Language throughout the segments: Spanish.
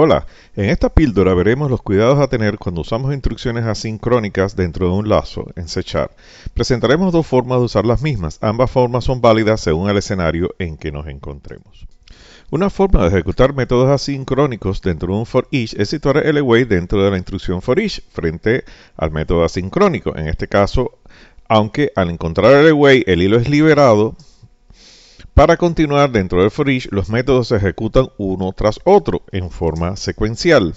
Hola, en esta píldora veremos los cuidados a tener cuando usamos instrucciones asincrónicas dentro de un lazo en C#. Presentaremos dos formas de usar las mismas. Ambas formas son válidas según el escenario en que nos encontremos. Una forma de ejecutar métodos asincrónicos dentro de un for each es situar el await dentro de la instrucción for each frente al método asincrónico. En este caso, aunque al encontrar el await el hilo es liberado, para continuar dentro del for each, los métodos se ejecutan uno tras otro en forma secuencial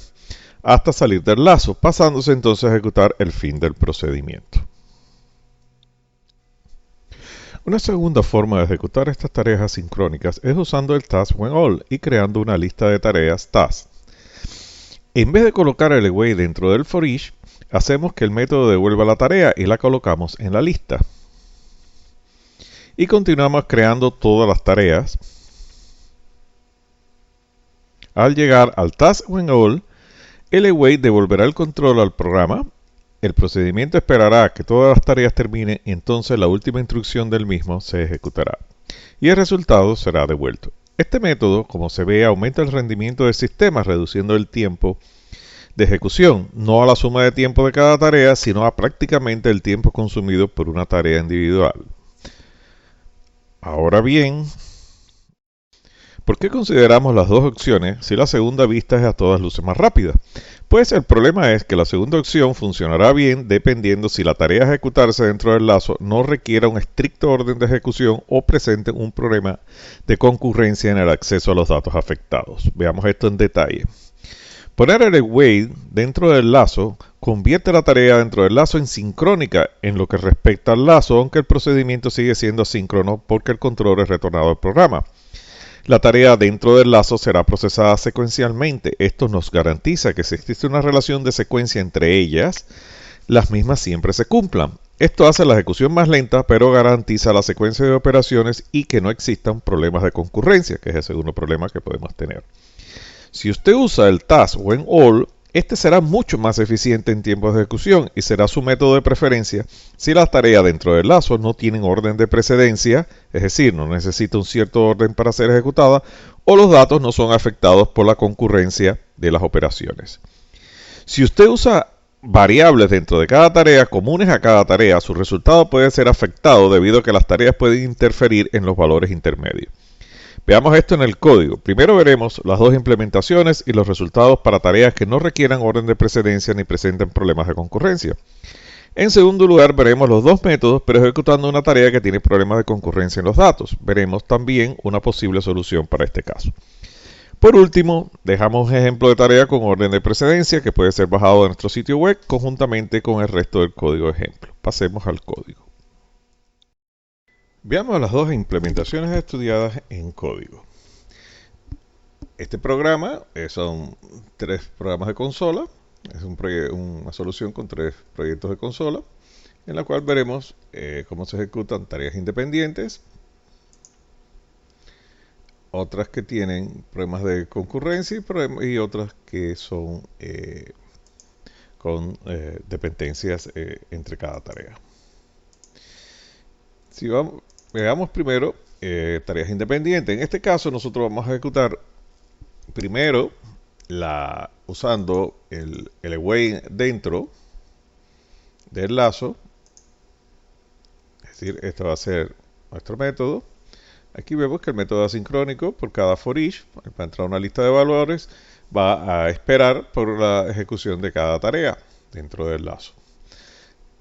hasta salir del lazo, pasándose entonces a ejecutar el fin del procedimiento. Una segunda forma de ejecutar estas tareas asincrónicas es usando el task when all y creando una lista de tareas task. En vez de colocar el await dentro del for each, hacemos que el método devuelva la tarea y la colocamos en la lista. Y continuamos creando todas las tareas. Al llegar al task when all, el await devolverá el control al programa. El procedimiento esperará a que todas las tareas terminen y entonces la última instrucción del mismo se ejecutará. Y el resultado será devuelto. Este método, como se ve, aumenta el rendimiento del sistema reduciendo el tiempo de ejecución, no a la suma de tiempo de cada tarea, sino a prácticamente el tiempo consumido por una tarea individual. Ahora bien, ¿por qué consideramos las dos opciones si la segunda vista es a todas luces más rápida? Pues el problema es que la segunda opción funcionará bien dependiendo si la tarea a ejecutarse dentro del lazo no requiera un estricto orden de ejecución o presente un problema de concurrencia en el acceso a los datos afectados. Veamos esto en detalle. Poner el await dentro del lazo convierte la tarea dentro del lazo en sincrónica en lo que respecta al lazo, aunque el procedimiento sigue siendo asíncrono porque el control es retornado al programa. La tarea dentro del lazo será procesada secuencialmente. Esto nos garantiza que si existe una relación de secuencia entre ellas, las mismas siempre se cumplan. Esto hace la ejecución más lenta, pero garantiza la secuencia de operaciones y que no existan problemas de concurrencia, que es el segundo problema que podemos tener. Si usted usa el task when all, este será mucho más eficiente en tiempos de ejecución y será su método de preferencia si las tareas dentro del lazo no tienen orden de precedencia, es decir, no necesita un cierto orden para ser ejecutada, o los datos no son afectados por la concurrencia de las operaciones. Si usted usa variables dentro de cada tarea comunes a cada tarea, su resultado puede ser afectado debido a que las tareas pueden interferir en los valores intermedios. Veamos esto en el código. Primero veremos las dos implementaciones y los resultados para tareas que no requieran orden de precedencia ni presenten problemas de concurrencia. En segundo lugar, veremos los dos métodos, pero ejecutando una tarea que tiene problemas de concurrencia en los datos. Veremos también una posible solución para este caso. Por último, dejamos un ejemplo de tarea con orden de precedencia que puede ser bajado de nuestro sitio web conjuntamente con el resto del código de ejemplo. Pasemos al código. Veamos las dos implementaciones estudiadas en código. Este programa son tres programas de consola. Es una solución con tres proyectos de consola, en la cual veremos cómo se ejecutan tareas independientes, otras que tienen problemas de concurrencia y otras que son con dependencias entre cada tarea. Si veamos primero tareas independientes. En este caso nosotros vamos a ejecutar primero usando el await dentro del lazo. Es decir, este va a ser nuestro método. Aquí vemos que el método asincrónico por cada for each, va a entrar una lista de valores, va a esperar por la ejecución de cada tarea dentro del lazo.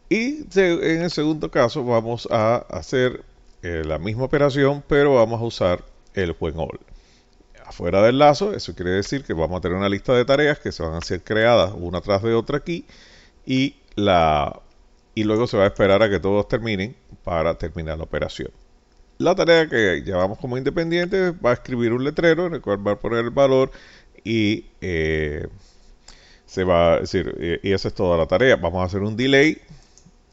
Y en el segundo caso vamos a hacer la misma operación, pero vamos a usar el when all. Afuera del lazo, eso quiere decir que vamos a tener una lista de tareas que se van a ser creadas una tras de otra aquí y luego se va a esperar a que todos terminen para terminar la operación. La tarea que llevamos como independiente va a escribir un letrero en el cual va a poner el valor y se va a decir, y esa es toda la tarea. Vamos a hacer un delay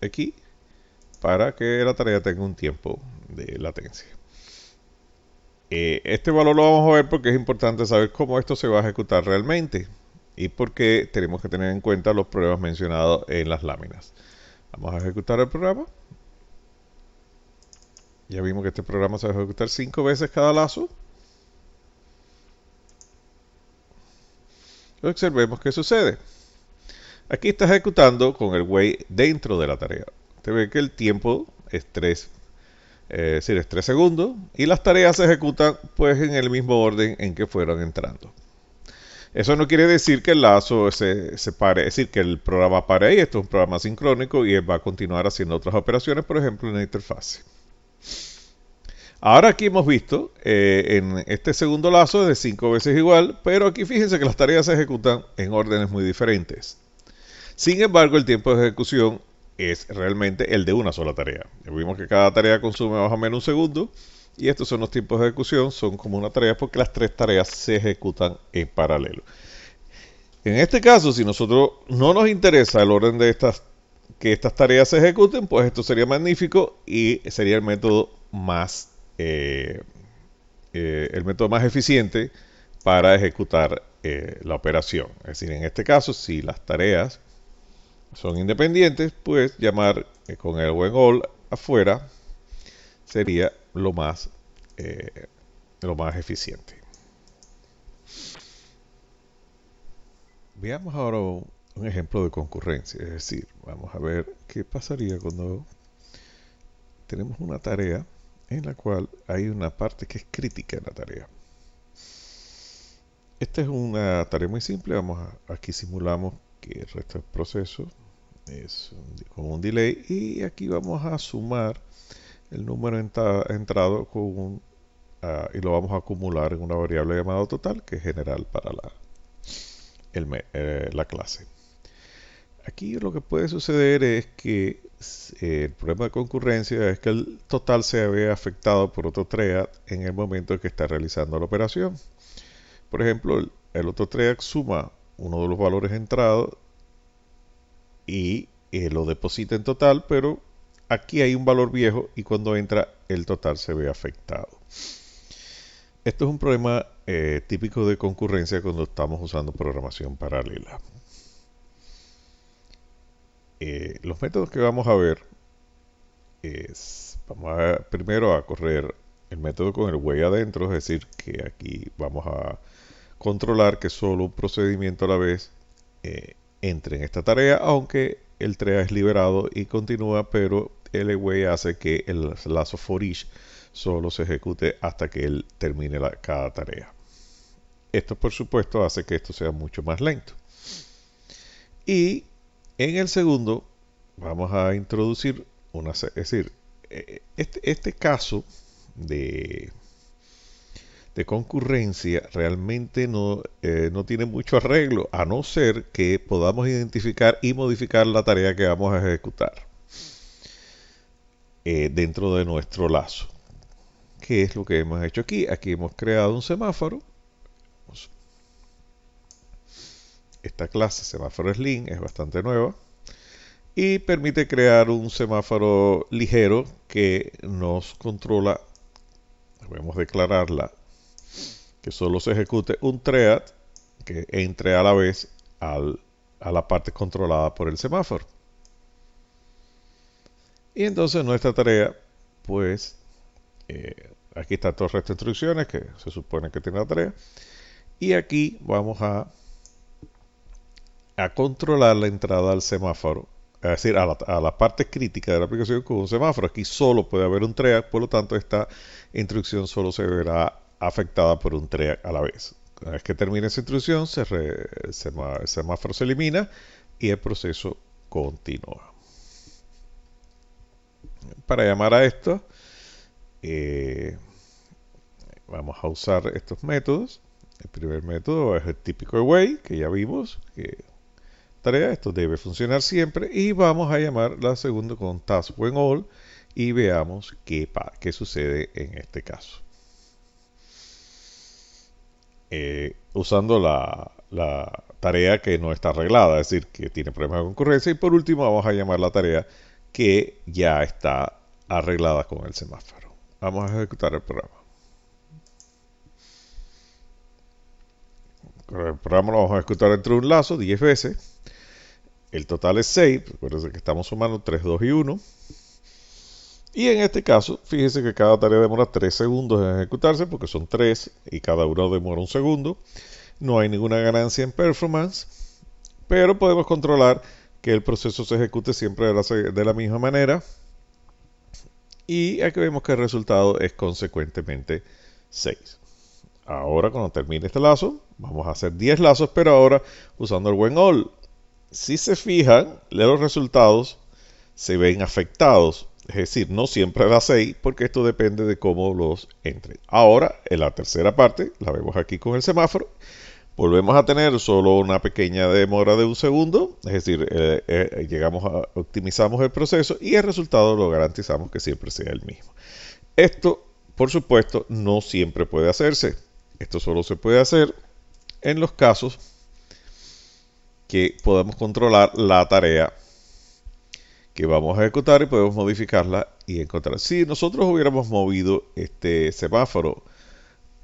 aquí para que la tarea tenga un tiempo de latencia. Este valor lo vamos a ver porque es importante saber cómo esto se va a ejecutar realmente y porque tenemos que tener en cuenta los problemas mencionados en las láminas. Vamos a ejecutar el programa. Ya vimos que este programa se va a ejecutar 5 veces cada lazo. Observemos qué sucede. Aquí está ejecutando con el wait dentro de la tarea. Usted ve que el tiempo es 3, es decir, es 3 segundos, y las tareas se ejecutan pues en el mismo orden en que fueron entrando. Eso no quiere decir que el lazo se pare, es decir, que el programa pare ahí. Esto es un programa sincrónico y él va a continuar haciendo otras operaciones, por ejemplo, en la interfase. Ahora aquí hemos visto en este segundo lazo de 5 veces igual, pero aquí fíjense que las tareas se ejecutan en órdenes muy diferentes. Sin embargo, el tiempo de ejecución es realmente el de una sola tarea. Vimos que cada tarea consume más o menos un segundo, y estos son los tiempos de ejecución, son como una tarea porque las 3 tareas se ejecutan en paralelo. En este caso, si nosotros no nos interesa el orden de que estas tareas se ejecuten, pues esto sería magnífico y sería el método más eficiente para ejecutar la operación. Es decir, en este caso, si las tareas son independientes, pues llamar con el when all afuera sería lo más eficiente. Veamos ahora un ejemplo de concurrencia, es decir, vamos a ver qué pasaría cuando tenemos una tarea en la cual hay una parte que es crítica en la tarea. Esta es una tarea muy simple. Aquí simulamos que el resto del proceso es con un delay, y aquí vamos a sumar el número entrado y lo vamos a acumular en una variable llamada total, que es general para la clase. Aquí lo que puede suceder es que el problema de concurrencia es que el total se ve afectado por otro thread en el momento en que está realizando la operación. Por ejemplo, el otro thread suma uno de los valores entrados y lo deposita en total, pero aquí hay un valor viejo y cuando entra el total se ve afectado. Esto es un problema típico de concurrencia cuando estamos usando programación paralela. Los métodos que vamos a ver vamos primero a correr el método con el way adentro, es decir, que aquí vamos a controlar que solo un procedimiento a la vez entre en esta tarea, aunque el thread es liberado y continúa, pero el away hace que el lazo for each solo se ejecute hasta que él termine cada tarea. Esto, por supuesto, hace que esto sea mucho más lento. Y en el segundo vamos a introducir es decir, este caso de concurrencia realmente no tiene mucho arreglo, a no ser que podamos identificar y modificar la tarea que vamos a ejecutar dentro de nuestro lazo. ¿Qué es lo que hemos hecho aquí? Aquí hemos creado un semáforo. Esta clase semáforo sling es bastante nueva y permite crear un semáforo ligero que nos controla. Debemos declararla que solo se ejecute un thread que entre a la vez a la parte controlada por el semáforo. Y entonces nuestra tarea, pues, aquí está todo el resto de instrucciones que se supone que tiene la tarea. Y aquí vamos a controlar la entrada al semáforo, es decir, a la parte crítica de la aplicación con un semáforo. Aquí solo puede haber un thread, por lo tanto esta instrucción solo se verá afectada por un thread a la vez. Una vez que termine esa instrucción, el semáforo se elimina y el proceso continúa. Para llamar a esto, vamos a usar estos métodos. El primer método es el típico away, que ya vimos, que tarea, esto debe funcionar siempre, y vamos a llamar la segunda con task when all y veamos qué sucede en este caso. Usando la tarea que no está arreglada, es decir, que tiene problemas de concurrencia, y por último vamos a llamar la tarea que ya está arreglada con el semáforo. Vamos a ejecutar el programa. El programa lo vamos a ejecutar entre un lazo 10 veces. El total es 6, recuerden que estamos sumando 3, 2 y 1. Y en este caso, fíjense que cada tarea demora 3 segundos en ejecutarse, porque son 3 y cada uno demora un segundo. no hay ninguna ganancia en performance, pero podemos controlar que el proceso se ejecute siempre de la misma manera. Y aquí vemos que el resultado es consecuentemente 6. Ahora cuando termine este lazo, vamos a hacer 10 lazos, pero ahora usando el when all. Si se fijan, los resultados se ven afectados. Es decir, no siempre da 6 porque esto depende de cómo los entre. Ahora, en la tercera parte, la vemos aquí con el semáforo. Volvemos a tener solo una pequeña demora de un segundo, es decir, optimizamos el proceso y el resultado lo garantizamos que siempre sea el mismo. Esto, por supuesto, no siempre puede hacerse. Esto solo se puede hacer en los casos que podamos controlar la tarea que vamos a ejecutar y podemos modificarla y encontrar. Si nosotros hubiéramos movido este semáforo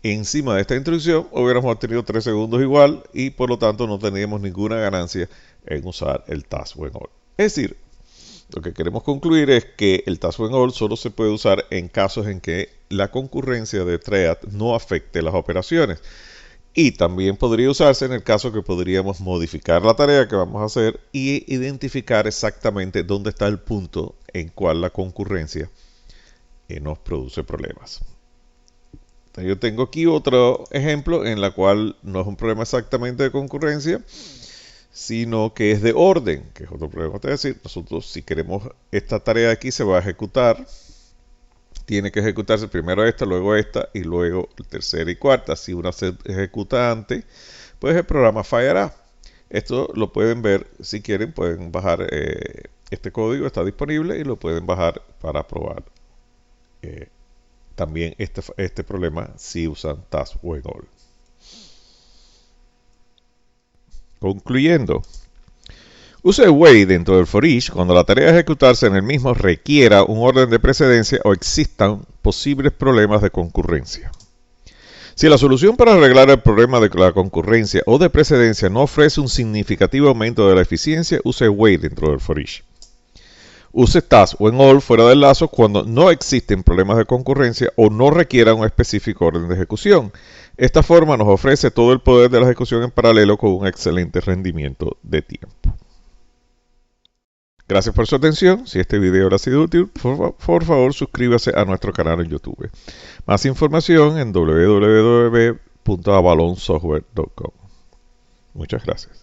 encima de esta instrucción, hubiéramos obtenido 3 segundos igual y por lo tanto no teníamos ninguna ganancia en usar el task when all. Es decir, lo que queremos concluir es que el task when all solo se puede usar en casos en que la concurrencia de thread no afecte las operaciones. Y también podría usarse en el caso que podríamos modificar la tarea que vamos a hacer y identificar exactamente dónde está el punto en cual la concurrencia nos produce problemas. Yo tengo aquí otro ejemplo en la cual no es un problema exactamente de concurrencia, sino que es de orden, que es otro problema. Es decir, nosotros si queremos esta tarea aquí se va a ejecutar, tiene que ejecutarse primero esta, luego esta y luego tercera y cuarta. Si una se ejecuta antes, pues el programa fallará. Esto lo pueden ver, si quieren pueden bajar este código, está disponible y lo pueden bajar para probar. También este problema si usan task when all. Concluyendo, use wait dentro del for each cuando la tarea a ejecutarse en el mismo requiera un orden de precedencia o existan posibles problemas de concurrencia. Si la solución para arreglar el problema de la concurrencia o de precedencia no ofrece un significativo aumento de la eficiencia, use wait dentro del for each. Use task when all fuera del lazo cuando no existen problemas de concurrencia o no requiera un específico orden de ejecución. Esta forma nos ofrece todo el poder de la ejecución en paralelo con un excelente rendimiento de tiempo. Gracias por su atención. Si este video le ha sido útil, por favor suscríbase a nuestro canal en YouTube. Más información en www.avalonsoftware.com. Muchas gracias.